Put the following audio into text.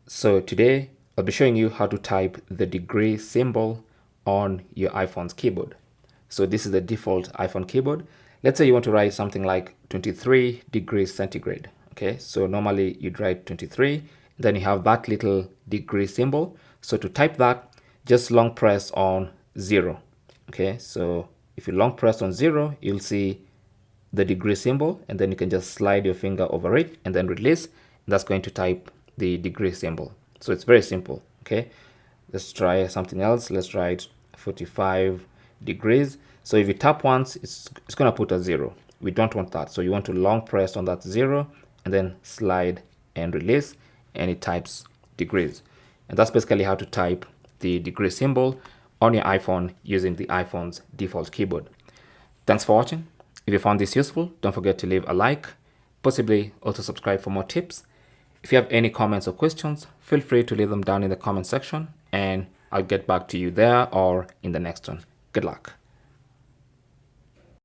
So today I'll be showing you how to type the degree symbol on your iPhone's keyboard. So this is the default iPhone keyboard. Let's say you want to write something like 23 degrees centigrade. Okay, so normally you'd write 23, then you have that little degree symbol. So to type that, just long press on 0. Okay, so if you long press on 0, you'll see the degree symbol, and then you can just slide your finger over it and then release, and that's going to type the degree symbol. So it's very simple. Okay, let's try something else. Let's write 45 degrees. So if you tap once, it's going to put a 0. We don't want that, so you want to long press on that 0 and then slide and release, and it types degrees. And that's basically how to type the degree symbol on your iPhone using the iPhone's default keyboard. Thanks for watching. If you found this useful, don't forget to leave a like, possibly also subscribe for more tips. If you have any comments or questions, feel free to leave them down in the comment section, and I'll get back to you there or in the next one. Good luck.